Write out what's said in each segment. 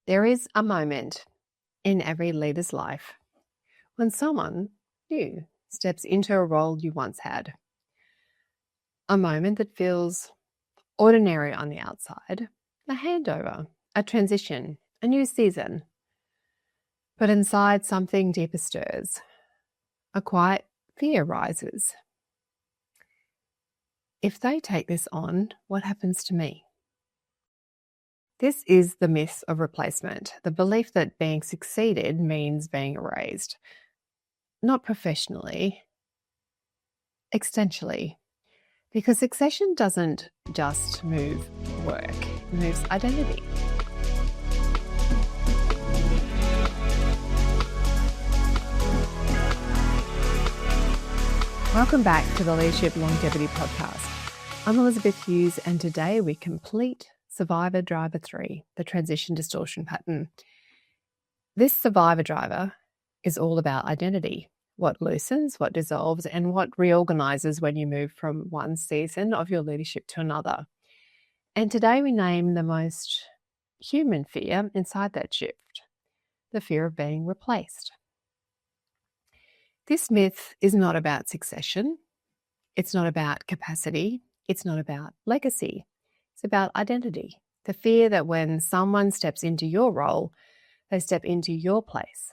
There is a moment in every leader's life when someone new steps into a role you once had. A moment that feels ordinary on the outside, a handover, a transition, a new season. But inside, something deeper stirs. A quiet fear rises. If they take this on, what happens to me? This is the myth of replacement, the belief that being succeeded means being erased. Not professionally, existentially. Because succession doesn't just move work, it moves identity. Welcome back to the Leadership Longevity Podcast. I'm Elizabeth Hughes, and today we complete Survivor Driver 3, the transition distortion pattern. This survivor driver is all about identity, what loosens, what dissolves, and what reorganises when you move from one season of your leadership to another. And today we name the most human fear inside that shift, the fear of being replaced. This myth is not about succession. It's not about capacity. It's not about legacy. It's about identity. The fear that when someone steps into your role, they step into your place.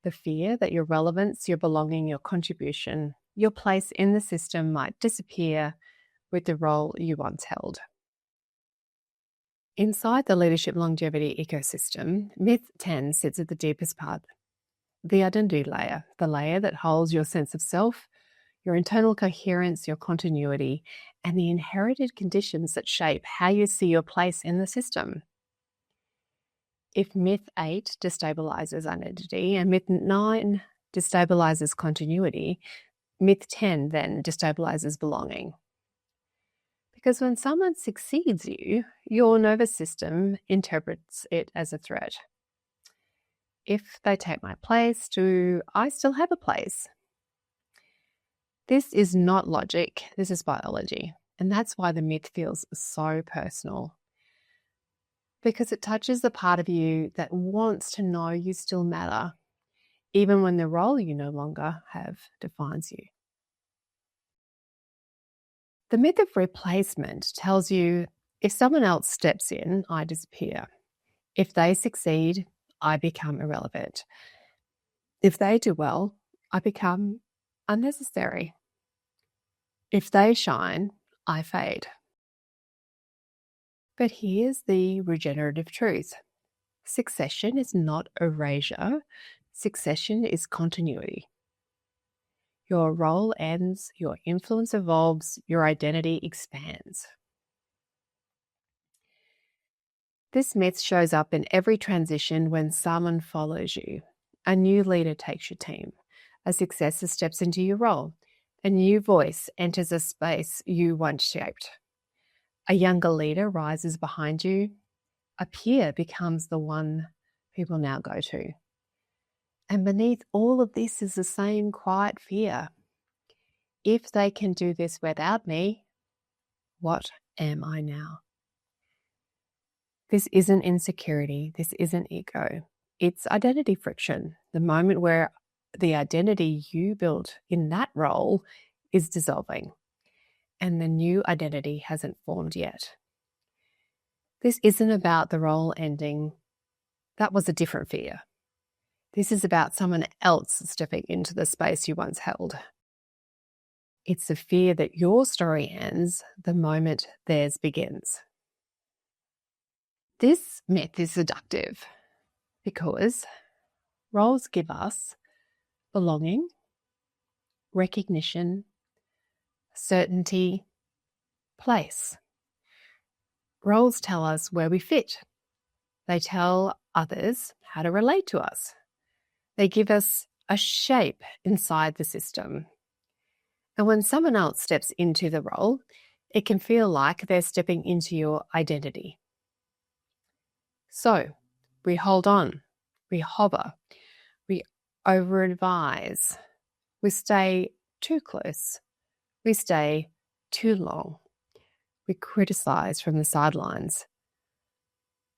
The fear that your relevance, your belonging, your contribution, your place in the system might disappear with the role you once held. Inside the leadership longevity ecosystem, myth 10 sits at the deepest part, the identity layer, the layer that holds your sense of self, your internal coherence, your continuity, and the inherited conditions that shape how you see your place in the system. If myth 8 destabilizes identity and myth 9 destabilizes continuity, myth 10 then destabilizes belonging. Because when someone succeeds you, your nervous system interprets it as a threat. If they take my place, do I still have a place? This is not logic, this is biology. And that's why the myth feels so personal. Because it touches the part of you that wants to know you still matter, even when the role you no longer have defines you. The myth of replacement tells you if someone else steps in, I disappear. If they succeed, I become irrelevant. If they do well, I become unnecessary. If they shine, I fade. But here's the regenerative truth. Succession is not erasure. Succession is continuity. Your role ends, your influence evolves, your identity expands. This myth shows up in every transition when someone follows you. A new leader takes your team. A successor steps into your role. A new voice enters a space you once shaped. A younger leader rises behind you. A peer becomes the one people now go to. And beneath all of this is the same quiet fear. If they can do this without me, what am I now? This isn't insecurity. This isn't ego. It's identity friction. The moment where the identity you built in that role is dissolving and the new identity hasn't formed yet. This isn't about the role ending. That was a different fear. This is about someone else stepping into the space you once held. It's the fear that your story ends the moment theirs begins. This myth is seductive because roles give us belonging, recognition, certainty, place. Roles tell us where we fit. They tell others how to relate to us. They give us a shape inside the system. And when someone else steps into the role, it can feel like they're stepping into your identity. So we hold on, we hover, we over-advise, we stay too close, we stay too long, we criticize from the sidelines.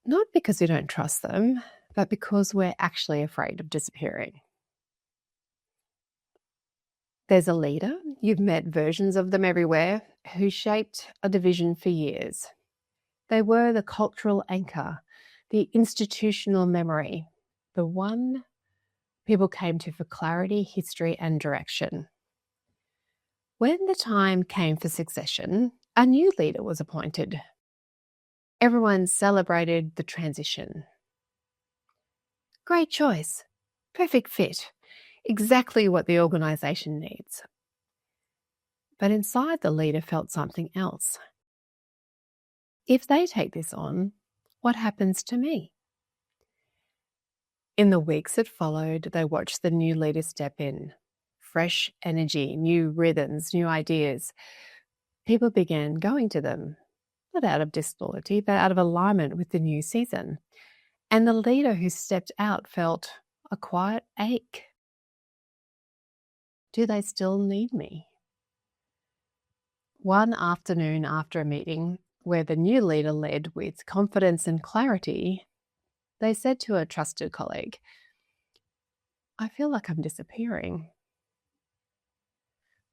Not because we don't trust them, but because we're actually afraid of disappearing. There's a leader, you've met versions of them everywhere, who shaped a division for years. They were the cultural anchor, the institutional memory, the one people came to for clarity, history, and direction. When the time came for succession, a new leader was appointed. Everyone celebrated the transition. Great choice, perfect fit, exactly what the organisation needs. But inside, the leader felt something else. If they take this on, what happens to me? In the weeks that followed, they watched the new leader step in. Fresh energy, new rhythms, new ideas. People began going to them, not out of disloyalty, but out of alignment with the new season. And the leader who stepped out felt a quiet ache. Do they still need me? One afternoon after a meeting where the new leader led with confidence and clarity, they said to a trusted colleague, I feel like I'm disappearing.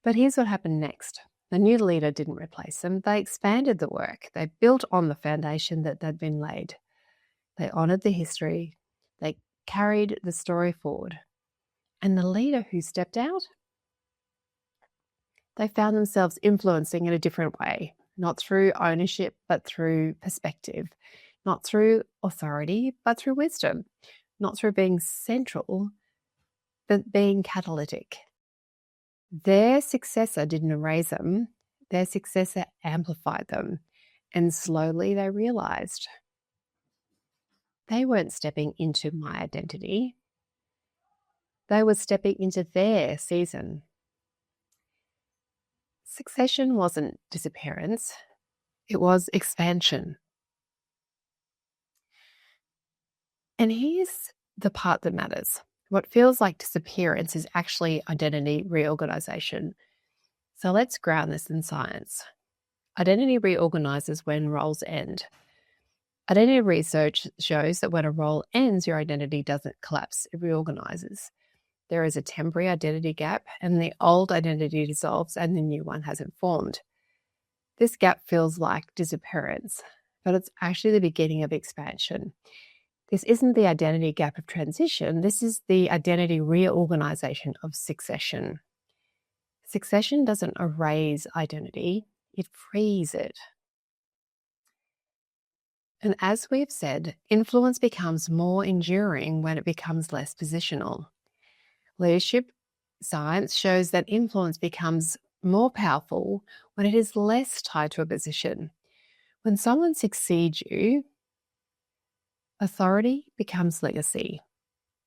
But here's what happened next. The new leader didn't replace them. They expanded the work. They built on the foundation that had been laid. They honoured the history. They carried the story forward. And the leader who stepped out, they found themselves influencing in a different way, not through ownership, but through perspective, not through authority, but through wisdom, not through being central, but being catalytic. Their successor didn't erase them, their successor amplified them, and slowly they realised they weren't stepping into my identity, they were stepping into their season. Succession wasn't disappearance, it was expansion. And here's the part that matters. What feels like disappearance is actually identity reorganisation. So let's ground this in science. Identity reorganises when roles end. Identity research shows that when a role ends, your identity doesn't collapse, it reorganises. There is a temporary identity gap, and the old identity dissolves and the new one hasn't formed. This gap feels like disappearance, but it's actually the beginning of expansion. This isn't the identity gap of transition, this is the identity reorganisation of succession. Succession doesn't erase identity, it frees it. And as we've said, influence becomes more enduring when it becomes less positional. Leadership science shows that influence becomes more powerful when it is less tied to a position. When someone succeeds you, authority becomes legacy,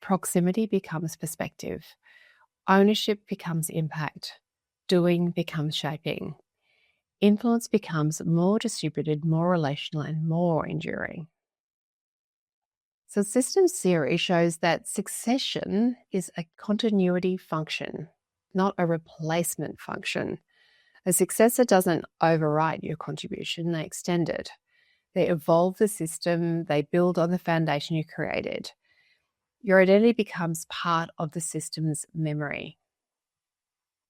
proximity becomes perspective, ownership becomes impact, doing becomes shaping. Influence becomes more distributed, more relational, and more enduring. So systems theory shows that succession is a continuity function, not a replacement function. A successor doesn't overwrite your contribution, they extend it. They evolve the system, they build on the foundation you created. Your identity becomes part of the system's memory.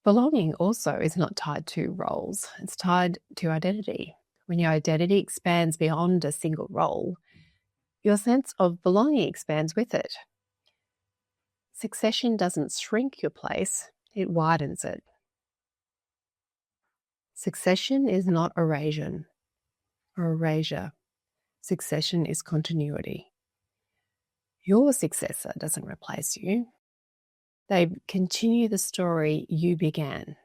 Belonging also is not tied to roles, it's tied to identity. When your identity expands beyond a single role, your sense of belonging expands with it. Succession doesn't shrink your place, it widens it. Succession is not erasure or erasure. Succession is continuity. Your successor doesn't replace you. They continue the story you began.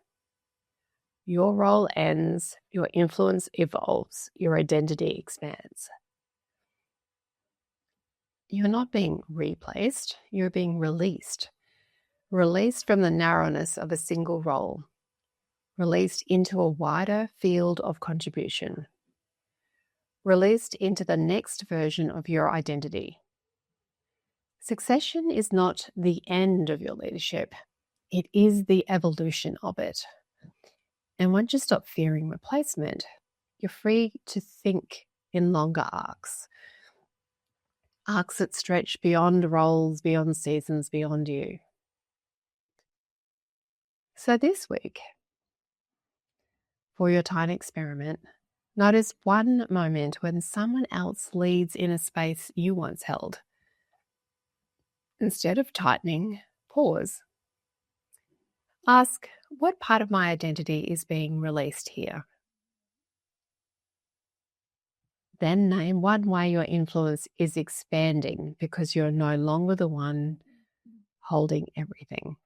Your role ends, your influence evolves, your identity expands. You're not being replaced, you're being released. Released from the narrowness of a single role. Released into a wider field of contribution. Released into the next version of your identity. Succession is not the end of your leadership. It is the evolution of it. And once you stop fearing replacement, you're free to think in longer arcs. arcs that stretch beyond roles, beyond seasons, beyond you. So this week, for your tiny experiment, notice one moment when someone else leads in a space you once held. Instead of tightening, pause. Ask, what part of my identity is being released here? Then name one way your influence is expanding because you're no longer the one holding everything.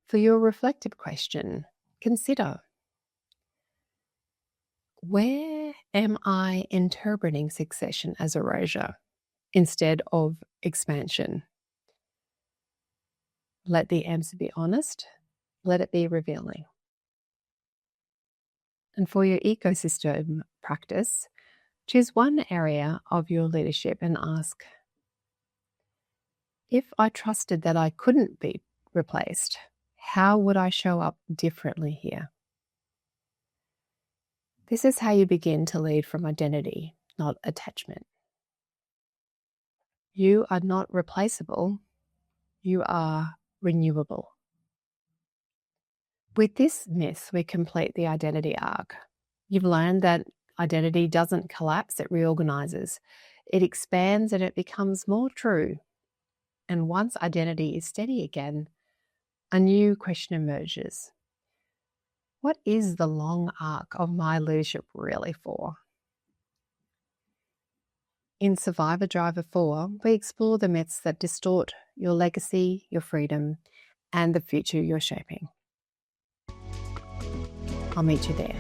For your reflective question, consider, where am I interpreting succession as erasure instead of expansion? Let the answer be honest. Let it be revealing. And for your ecosystem practice, choose one area of your leadership and ask, if I trusted that I couldn't be replaced, how would I show up differently here? This is how you begin to lead from identity, not attachment. You are not replaceable. You are renewable. With this myth, we complete the identity arc. You've learned that identity doesn't collapse, it reorganizes. It expands and it becomes more true. And once identity is steady again, a new question emerges. What is the long arc of my leadership really for? In Survivor Driver 4, we explore the myths that distort your legacy, your freedom, and the future you're shaping. I'll meet you there.